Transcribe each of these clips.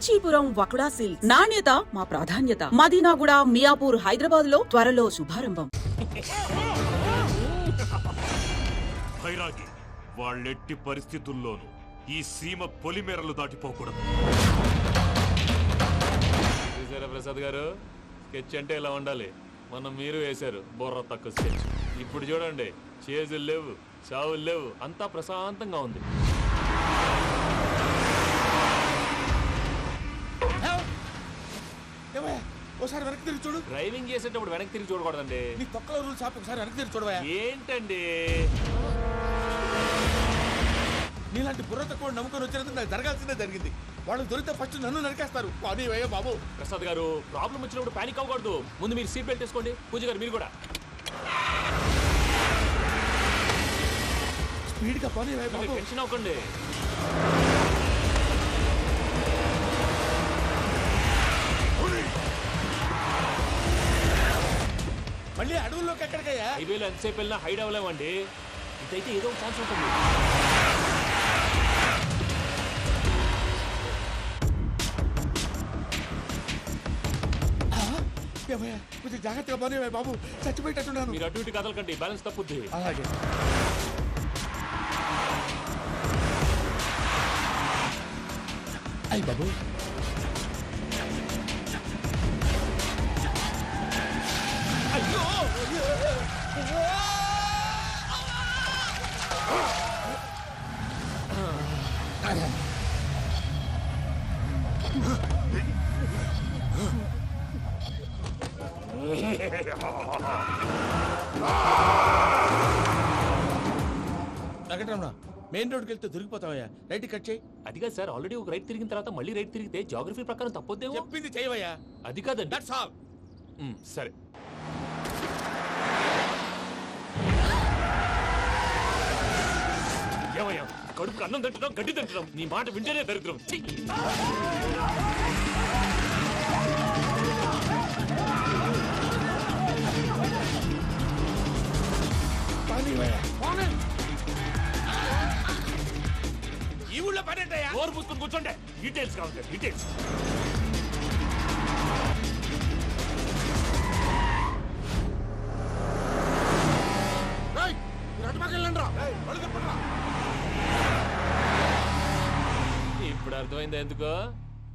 Kanchipuram వకుడా silks నాణ్యత మా ప్రాధాన్యత. మదీనాగూడ, మియాపూర్, హైదరాబాద్ లో త్వరలో శుభారంభం. భైరాగి వాళ్ళెట్టి పరిస్థితుల్లోనూ ఈ సీమ పొలిమేరలు దాటిపోకూడదు. చూసారా ప్రసాద్ గారు, స్కెచ్ అంటే ఇలా ఉండాలి. మనం మీరు వేశారు బుర్ర తక్కువ స్కెచ్. ఇప్పుడు చూడండి, చేజులు లేవు, చావులు లేవు, అంతా ప్రశాంతంగా ఉంది. ఒకసారి వెనక్కి తిరిగి చూడు. డ్రైవింగ్ చేసేటప్పుడు వెనక్కి తిరిగి చూడకూడదండి. నీ తొక్కల రూల్స్ ఆపి ఒకసారి వెనక్కి తిరిగి చూడవా. ఏంటండి నీలాంటి బుర్ర తక్కువ నమ్ముకొని వచ్చినందుకు నాకు జరగాల్సిందే జరిగింది. వాళ్ళు దొరికితే ఫస్ట్ నన్ను నరికేస్తారు. కానీ అయ్యో బాబు. ప్రసాద్ గారు, ప్రాబ్లం వచ్చినప్పుడు పానిక్ అవ్వకూడదు. ముందు మీరు సీట్ బెల్ట్ వేసుకోండి. పూజ గారు మీరు కూడా స్పీడ్ గా పని బాబు. టెన్షన్ అవ్వకండి. మళ్ళీ అడవుల్లోకి ఎక్కడికయ్యా? హైవేలో ఎంతసేపు వెళ్ళినా హైడ్ అవ్వలేమండి. ఇదైతే ఏదో ఒక ఛాన్స్ ఉంటుంది. కొంచెం జాగ్రత్తగా పని బాబు. చచ్చిపోయేటట్టున్నాను. మీరు అటు ఇటు కదలకండి, బ్యాలెన్స్ తప్పుద్ది. అలాగే. అయ్యి బాబు. అయ్యో. వెంకటరమణ, మెయిన్ రోడ్కి వెళ్తే దొరికిపోతావయ్యా. రైట్ కట్ చేయి. అది కాదు సార్, ఆల్రెడీ ఒక రైట్ తిరిగిన తర్వాత మళ్ళీ రైట్ తిరిగితే జాగ్రఫీ ప్రకారం తప్పొద్దేమో. చెప్పింది చేయవయ్యా. అది కాదండి. That's all. సరే. ఏమయ్యా, కడుపుకు అన్నం తింటున్నాం, గడ్డి తింటున్నాం. నీ మాట వింటేనే దరిద్రం. ఈ ఊళ్ళో పనేటయ్యా? ఓరు పుస్తకం కూర్చోండి. డీటెయిల్స్ కావాలి, డీటెయిల్స్. ఇప్పుడు అర్థమైంది ఎందుకో.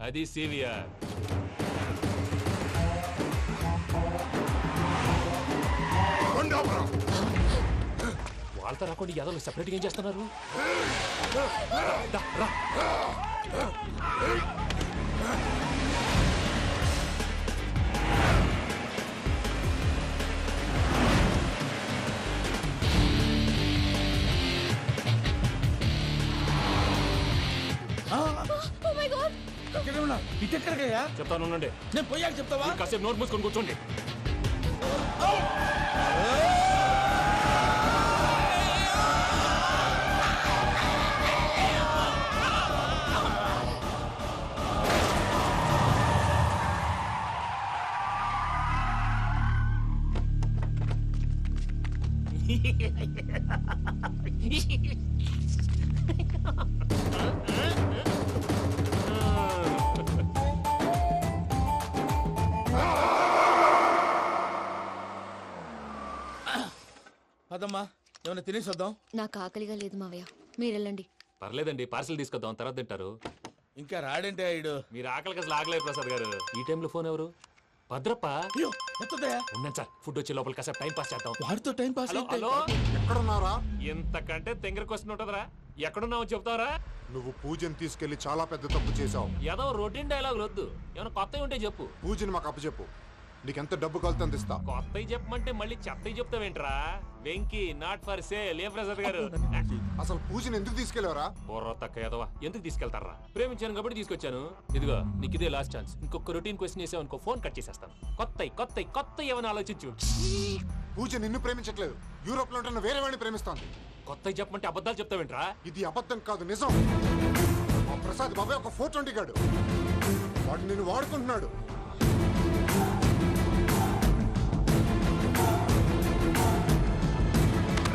అది సివిఆర్. వాళ్ళతో రాకుండా యాదవ్ సెపరేట్గా ఏం చేస్తున్నారు? ఇటెక్కడికయ్యా? చెప్తాను ఉండండి. నేను పోయాక చెప్తావా? కాసేపు నోట్ మూసుకొని కూర్చోండి. అదమ్మా, ఏమైనా తినేసి వద్దాం. నాకు ఆకలిగా లేదు మావయ్య, మీరు వెళ్ళండి. పర్లేదండి, పార్సిల్ తీసుకొద్దాం, తర్వాత తింటారు. ఇంకా రాడంటే ఇడు. మీరు ఆకలికి అసలు ఆగలేదు ప్రసాద్ గారు. ఈ టైంలో ఫోన్ ఎవరు? భద్రప్ప. అయ్యో, ఎత్తదయ్యా. ఉన్నాను సార్, ఫుడ్ వచ్చే లోపల కాసేపు టైం పాస్ చేద్దాం. వాడితో టైం పాస్. హలో హలో, ఎక్కడున్నారా? ఎంతకంటే తెంగర క్వశ్చన్ ఉంటుందిరా. ఎక్కడున్నావు చెప్తావరా? నువ్వు పూజని తీసుకెళ్లి చాలా పెద్ద తప్పు చేశావు. ఏదో రొటీన్ డైలాగ్ వద్దు, ఏమైనా కొత్తవి ఉంటే చెప్పు. పూజని మాకు అప్పచెప్పు. నీకెంత డబ్బు కలితే అందిస్తా. కొత్తవి చెప్పమంటే మళ్ళీ చెత్తవి చెప్తావేంట్రా? Venky not for sale. ఏ ప్రసాద్ గారు, అసలు పూజని ఎందుకు తీసుకెళ్లేవరా? బుర్ర తక్క ఏదవా, ఎందుకు తీసుకెళ్తారా? ప్రేమించాను కాబట్టి తీసుకొచ్చాను. ఇదిగో నీకు ఇదే లాస్ట్ ఛాన్స్. ఇంకొక రొటీన్ క్వశ్చన్ చేసావు అనుకో, ఫోన్ కట్ చేసేస్తాను. కొత్త ఏమైనా ఆలోచించు. పూజ నిన్ను ప్రేమించట్లేదు, యూరోప్ లో ఉంటున్న వేరే వాడిని ప్రేమిస్తోంది. కొత్తవి చెప్పమంటే అబద్ధాలు చెప్తావేంట్రా? ఇది అబద్ధం కాదు, నిజం. మా ప్రసాద్ బాబాయ్ ఒక 420 గాడు. వాడు నిన్ను వాడుకుంటున్నాడు.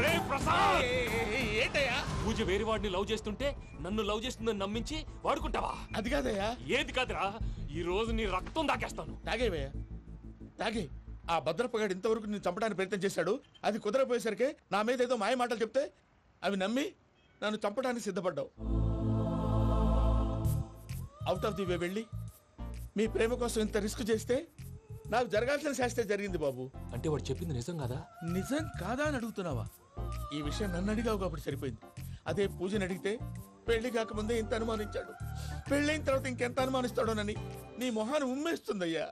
రే ప్రసాద్, ఏంటయ్యా? పూజ వేరే వాడిని లవ్ చేస్తుంటే నన్ను లవ్ చేస్తుందని నమ్మించి వాడుకుంటావా? అది కాదయ్యా. ఏది కాదురా, ఈ రోజు నీ రక్తం దాకేస్తాను. తాగేవయ్యా, తాగే. ఆ భద్రప్పగాడు ఇంతవరకు నేను చంపడానికి ప్రయత్నం చేశాడు. అది కుదరపోయేసరికి నా మీద ఏదో మాయ మాటలు చెప్తే అవి నమ్మి నన్ను చంపడానికి సిద్ధపడ్డావు. అవుట్ ఆఫ్ ది వే వెళ్ళి మీ ప్రేమ కోసం ఇంత రిస్క్ చేస్తే నాకు జరగాల్సిన శాస్త్రే జరిగింది బాబు. అంటే వాడు చెప్పింది నిజం కదా? నిజం కాదా అని అడుగుతున్నావా? ఈ విషయం నన్ను అడిగావు కాబట్టి సరిపోయింది. అదే పూజని అడిగితే పెళ్లి కాకముందే ఇంత అనుమానించాడు, పెళ్ళైన తర్వాత ఇంకెంత అనుమానిస్తాడోనని నీ మొహాన్ని ఉమ్మేస్తుందయ్యా.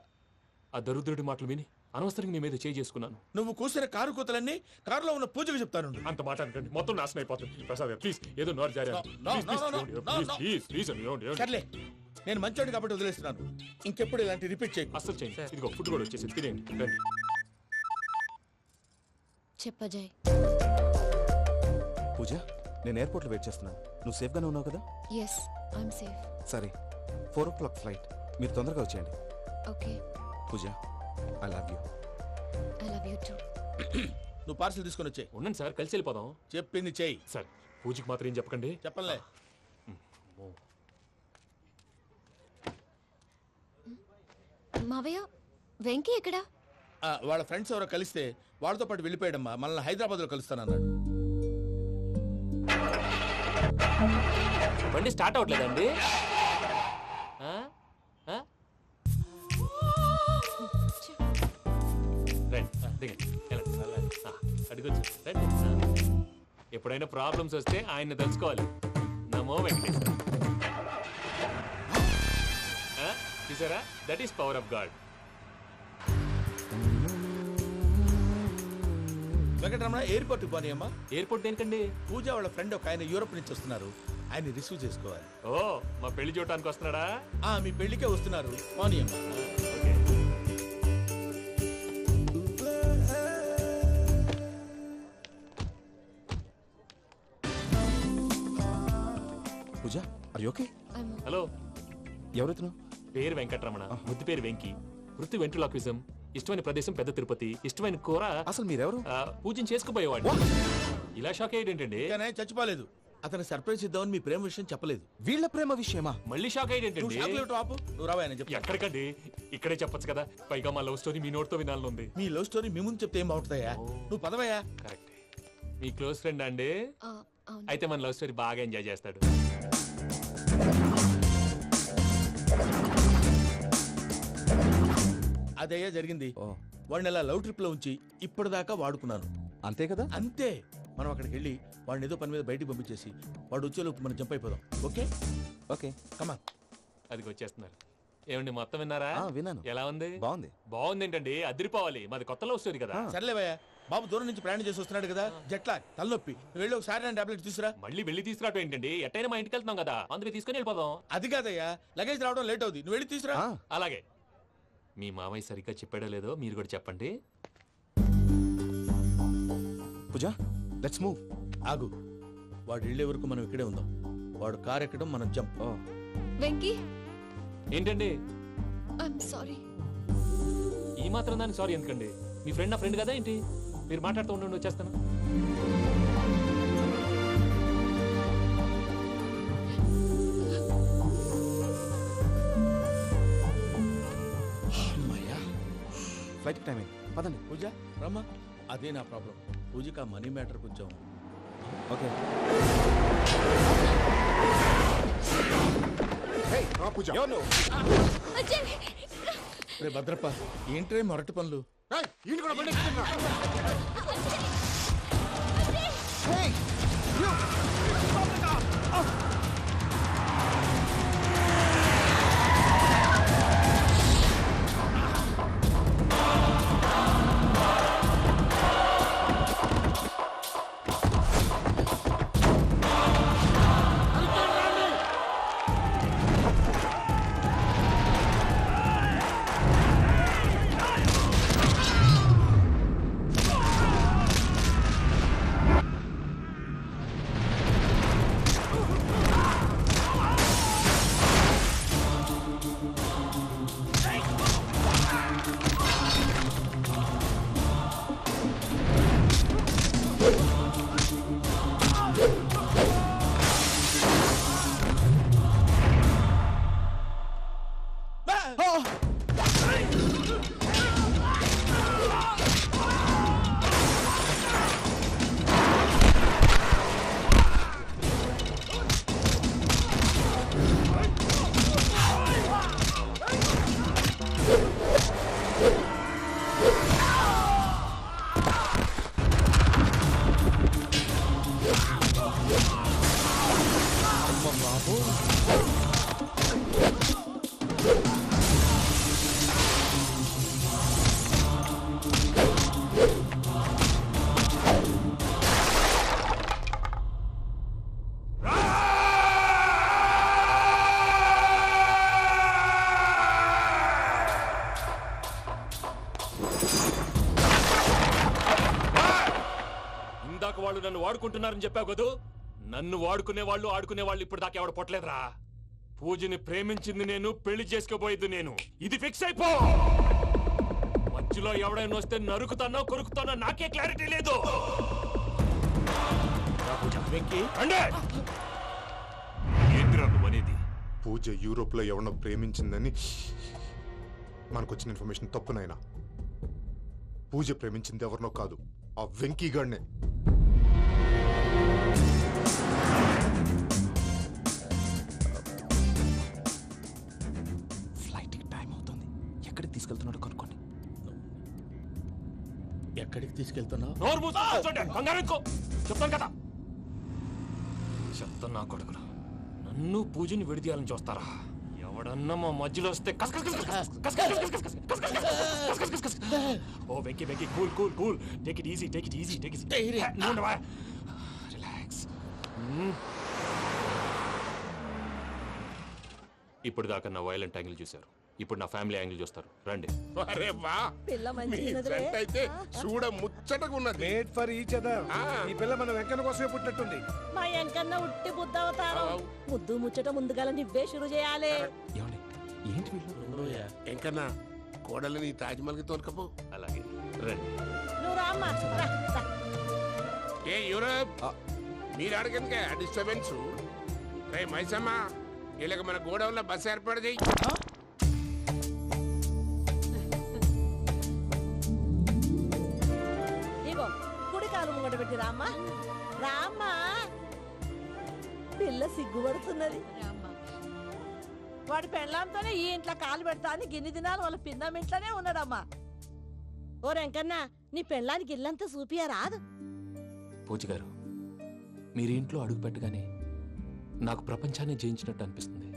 ఆ దరిద్రుడి మాటలు విని అనవసరంగా నీ మీద చేయి చేసుకున్నాను. నువ్వు కూసిన కారు కూతలన్నీ కారులో ఉన్న పూజకు చెప్తాను. అంత మాట అనకండి, మొత్తం నాశనం అయిపోతుంది. ప్రసాద్ ప్లీజ్, ఏదో నోరు జారీ. సర్లే, నేను మంచోడు కాబట్టి వదిలేస్తున్నాను. ఇంకెప్పుడు ఇలాంటి రిపీట్ చేయకు. అస్సలు చేయండి. ఇదిగో ఫుడ్ కూడా వచ్చేసి తినేయండి. రండి. చెప్పజాయ్. పూజ, నేను ఎయిర్పోర్ట్లో వెయిట్ చేస్తున్నాను. నువ్వు సేఫ్గానే ఉన్నావు కదా? Yes, I'm safe. సరే, 4 o'clock ఫ్లైట్. మీరు తొందరగా వచ్చేయండి. Okay. Pooja, I love you. I love you too. నువ్వు పార్సల్ తీసుకొని వచ్చే. ఉండండి సార్, కలిసి వెళ్ళిపోదాం. చెప్పింది చెయ్యి. సార్, పూజకి మాత్రం ఏం చెప్పకండి. చెప్పలే. మావయ్య, వెంకీ ఎక్కడా? వాళ్ళ ఫ్రెండ్స్ ఎవరో కలిస్తే వాళ్ళతో పాటు వెళ్ళిపోయాడమ్మా. మనల్ని హైదరాబాద్లో కలుస్తానన్నాడు. బండి స్టార్ట్ అవ్వట్లేదండి. అడిగొచ్చు. ఎప్పుడైనా ప్రాబ్లమ్స్ వస్తే ఆయన్ని తెలుసుకోవాలి. నమో వెంకటేశ్వర. చూసారా, that is power of God. Venkataramana, ఎయిర్పోర్ట్కి పోనీ అమ్మా. ఎయిర్పోర్ట్ దేనికండి? పూజ వాళ్ళ ఫ్రెండ్ ఒక ఆయన యూరోప్ నుంచి వస్తున్నారు. ఆయన రిసీవ్ చేసుకోవాలి. ఓ, మా పెళ్లి చూడటానికి వస్తున్నాడా? మీ పెళ్లికే వస్తున్నారు. పోనీ అమ్మా. Okay. Pooja, are you okay? Hello, ఎవరెత్తును? పేరు వెంకటరమణ, ముద్దు పేరు వెంకి, వృత్తి వెంట్రులాక్విజం, ఇష్టమైన ప్రదేశం పెద్ద తిరుపతి, ఇష్టమైన కూర. అసలు మీరెవరు? పూజను చేసుకుపోయేవాడు. ఇలా షాక్ అయ్యేటండి? కానీ ఆయన చచ్చిపోలేదు. అతను సర్ప్రైజ్ ఇద్దామని మీ ప్రేమ విషయం చెప్పలేదు. వీళ్ళ ప్రేమ విషయమా? మళ్ళీ షాక్ అయ్యేటండి? నువ్వు రావా ఆయన చెప్పు. ఎక్కడికండి, ఇక్కడే చెప్పొచ్చు కదా. పైగా మా లవ్ స్టోరీ మీ నోటితో వినాలని ఉంది. మీ లవ్ స్టోరీ మీ ముందు చెప్తే ఏం బాగుంటుందయ్యా? నువ్వు పదవయ్యా. కరెక్ట్. మీ క్లోజ్ ఫ్రెండ్ అండి? అయితే మన లవ్ స్టోరీ బాగా ఎంజాయ్ చేస్తాడు. అదయ్యా జరిగింది. వాడిని అలా లవ్ ట్రిప్ లో ఉంచి ఇప్పటిదాకా వాడుకున్నాను. అంతే కదా? అంతే. మనం అక్కడికి వెళ్ళి వాడిని ఏదో పని మీద బయటికి పంపించేసి వాడు వచ్చేలోపు మనం జంప్ అయిపోదాం. ఓకే ఓకే, కమా. అది వచ్చేస్తున్నారు. ఏమండి, మొత్తం విన్నారా? విన్నాను. ఎలా ఉంది? బాగుంది. బాగుంది ఏంటండి, అదిరిపోవాలి. మాది కొత్త లవ్ స్టోరీ కదా. సర్లేవయ్యా, బాబు దూరం నుంచి ప్రయాణం చేసి వస్తున్నాడు కదా, జట్లా తలనొప్పి. నువ్వు వెళ్ళి ఒకసారి నా టాబ్లెట్ తీసుకురా. మళ్ళీ వెళ్ళి తీసుకురావటం ఏంటండి? ఎట్టైనా మా ఇంటికి వెళ్తున్నాం కదా, అందుకే తీసుకుని వెళ్ళిపోదాం. అది కాదయ్యా, లగేజ్ రావడం లేట్ అవుతుంది. నువ్వు వెళ్ళి తీసుకురా. అలాగే. మీ మామయ్య సరిగ్గా చెప్పాడో లేదో మీరు కూడా చెప్పండి. పూజ, లెట్స్ మూవ్. ఆగు, వాడు వెళ్ళే వరకు మనం ఇక్కడే ఉందాం. వాడు కార్ ఎక్కడం, మనం జంప్. వెంకీ, ఏంటండి ఐఎమ్ సారీ. ఈ మాత్రం దానికి సారీ ఎందుకండి? మీ ఫ్రెండ్ నా ఫ్రెండ్ కదా ఏంటి? మీరు మాట్లాడుతూ ఉండండి, వచ్చేస్తాను. ఫ్లైట్ టైం అయింది, పదండి. పూజ రమ్మా. అదే నా ప్రాబ్లం. పూజకి ఆ మనీ మ్యాటర్ కొంచెం. ఓకే. పూజ, రే భద్రప్ప, ఏంట్రే మొరటి పనులు? ఈయన కూడా బండి ఎక్కుతున్నా. ఇందాక వాళ్ళు నన్ను వాడుకుంటున్నారని చెప్పావు కదూ. నన్ను వాడుకునే వాళ్ళు ఆడుకునే వాళ్ళు ఇప్పుడు దాకా ఎవడ పొట్టలేదురా. పూజని ప్రేమించింది నేను, పెళ్లి చేసుకోబోయేది నేను. ఇది ఫిక్స్ అయిపో. మధ్యలో ఎవడైనా వస్తే నరుకుతానో కొరుకుతానో నాకే క్లారిటీ లేదు. ఏంద్రా నువ్వనేది? పూజ యూరోప్ లో ఎవరినో ప్రేమించిందని మనకొచ్చిన ఇన్ఫర్మేషన్ తప్పునైనా. పూజ ప్రేమించింది ఎవరినో కాదు, ఆ వెంకీ గాడినే. ఫ్లైట్ టైం అవుతుంది. ఎక్కడికి తీసుకెళ్తున్నాడో కనుక్కోండి. ఎక్కడికి తీసుకెళ్తున్నావు? నోరు మూసుకొని కూర్చోండి. కంగారు ఎందుకు? చెప్తాను కదా. చెప్తాను నా కొడుకులు. నన్ను పూజని విడిదీయాలని చూస్తారా? ఎవడన్నా మా మధ్యలో వస్తే కస్ కస్ కస్ కస్ కస్ కస్ కస్ కస్ కస్ కస్ కస్ కస్ కస్ కస్ కస్. ఓ Venky Venky, cool cool cool. Take it easy, take it easy, take it easy. Relax. ఇప్పుడు దాకా నా వైలెంట్ యాంగిల్ చూశారు. ఇప్పుడు నా ఫ్యామిలీ యాంగిల్ చూస్తారు. రండి. అరే వా, మీ ఫ్రెండ్ అయితే చూడ ముచ్చటగా ఉన్నది. Made for each other. ఈ పిల్ల మన వెంకన్న కోసమే పుట్టినట్టుంది. మా ఎంకన్నా ఉట్టి బుద్ధవతారం. ముద్దు ముచ్చట ముందుగాల నువ్వే షురు చేయాలి. ఏమండి ఏంటి వీళ్ళు? ఎంకన్నా కోడలని తాజ్మహల్ కి తోలుకపో. అలాగే రండి. నువ్వు రామ్మా, రా, రా. ఏ యూరప్, మీరు అడగనుక డిస్టర్బెన్స్. రే మైసమ్మ, వీళ్ళకి మన గోడౌన్ లో బస్సు ఏర్పాటు చేయి. ఇగో కుడి కాలు ముంగట పెట్టి రామ్మా, రామ్మా. పిల్ల సిగ్గుపడుతున్నది. వాడి పెళ్ళాంతోనే ఈ ఇంట్లో కాలు పెడతా అని గిన్ని దినాలు వాళ్ళ పిన్నం ఇంట్లోనే ఉన్నాడమ్మా. ఓ వెంకన్నా, నీ పెళ్ళానికి ఇల్లంతా చూపియా రాదు. పూజ గారు, మీరు ఇంట్లో అడుగు పెట్టగానే నాకు ప్రపంచాన్ని జయించినట్టు అనిపిస్తుంది.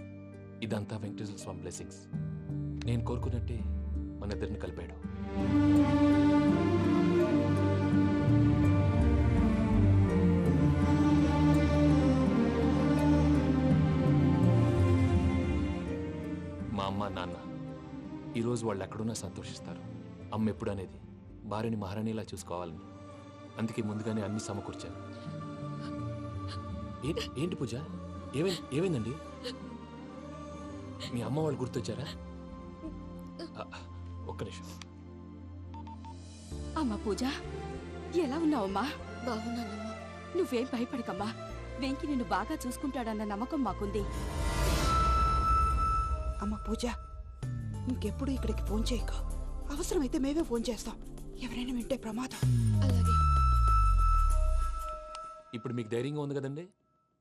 ఇదంతా వెంకటేశ్వర స్వామి బ్లెస్సింగ్స్. నేను కోరుకున్నట్టే మన ఇద్దరిని కలిపాడు. మా అమ్మ నాన్న ఈరోజు వాళ్ళు ఎక్కడున్నా సంతోషిస్తారు. అమ్మ ఎప్పుడు అనేది భార్యని మహారాణిలా చూసుకోవాలని. అందుకే ముందుగానే అన్ని సమకూర్చాను. ఏంటి పూజ, ఏమైందండి? మీ అమ్మ వాళ్ళు గుర్తొచ్చారా? ఒక్క నిమిషం. అమ్మా పూజ, ఎలా ఉన్నావమ్మా? బాగున్నానమ్మా. నువ్వేం భయపడకమ్మా. వెంకి నిన్ను బాగా చూసుకుంటాడన్న నమ్మకం మాకుంది. అమ్మ పూజ, ఇంకెప్పుడు ఇక్కడికి ఫోన్ చేయక. అవసరమైతే మేమే ఫోన్ చేస్తాం. ఎవరైనా వింటే ప్రమాదం. అలాగే. ఇప్పుడు మీకు ధైర్యంగా ఉంది కదండి.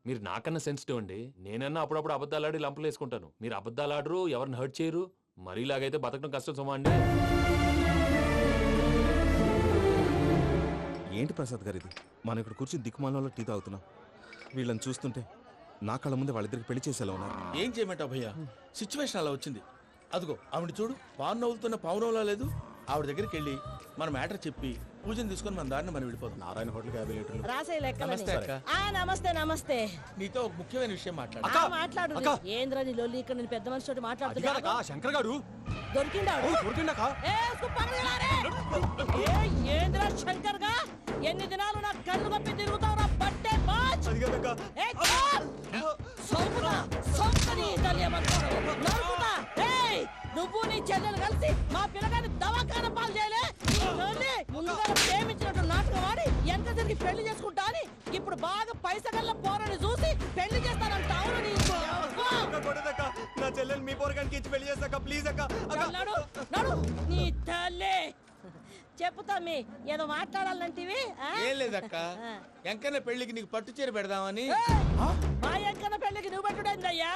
మీరు నాకన్నా సెన్సిటివ్ అండి. నేనన్నా అప్పుడప్పుడు అబద్ధాలాడి లంపలు వేసుకుంటాను. మీరు అబద్ధాలాడరు, ఎవరిని హర్ట్ చేయరు. మరీ ఇలాగైతే బతకడం కష్టం సుమా అండి. ఏంటి ప్రసాద్ గారు ఇది? మనం ఇక్కడ కూర్చుని దిక్కుమాలలో టీ తాగుతున్నాం. వీళ్ళని చూస్తుంటే నా కళ్ళ ముందే వాళ్ళిద్దరికి పెళ్లి చేసేలా ఉన్నారు. ఏం చేయమంటావు భయ్యా, సిచ్యువేషన్ అలా వచ్చింది. అదిగో ఆవిడ చూడు, పావు నవ్వులుతున్న పావునవ్వులా లేదు. ఆవిడ దగ్గరికి వెళ్ళి మన మ్యాటర్ చెప్పి పూజను తీసుకొని మన దారిని మనం వెళ్ళిపోతాం. నారాయణ హోటల్కి 50 లీటర్లు. రాసే లెక్కలని. నమస్తే అక్క. నమస్తే నమస్తే. నీతో ఒక ముఖ్యమైన విషయం మాట్లాడు. మాట్లాడు. ఏంద్రా నీ లొల్లి? ఇక్కడ నేను పెద్ద మనిషితో మాట్లాడుతున్నా. శంకర్ గారు దొరికిందా? ఏంద్రా శంకర్ గా? ఎన్ని దినాలు నా కళ్ళు కప్పి తిరుగుతావురా బట్టే బాచ్? నువ్వు నీ చెల్లెలు కలిసి మా పిల్లగాని దవాఖాన పాలు చేయలే. ముందుగా ప్రేమించినట్టు నాటకం ఆడి ఎంత తిరిగి పెళ్లి చేసుకుంటా అని ఇప్పుడు బాగా పైసగల్ల పోరని చూసి పెళ్లి చేస్తానంట. అవును, చెల్లెలు మీ పోరగానికి ఇచ్చి పెళ్లి చేస్తాక ప్లీజ్ అక్క నడు నడు నీ తల్లి చెప్పు తమ్మి ఏదో మాట్లాడాలంటివి ఆ? ఏం లేదక్క ఎంకన్న పెళ్లికి నీకు పట్టు చీర పెడదామని మా ఎంకన్న పెళ్ళికి నువ్వు పెట్టుడైందయ్యా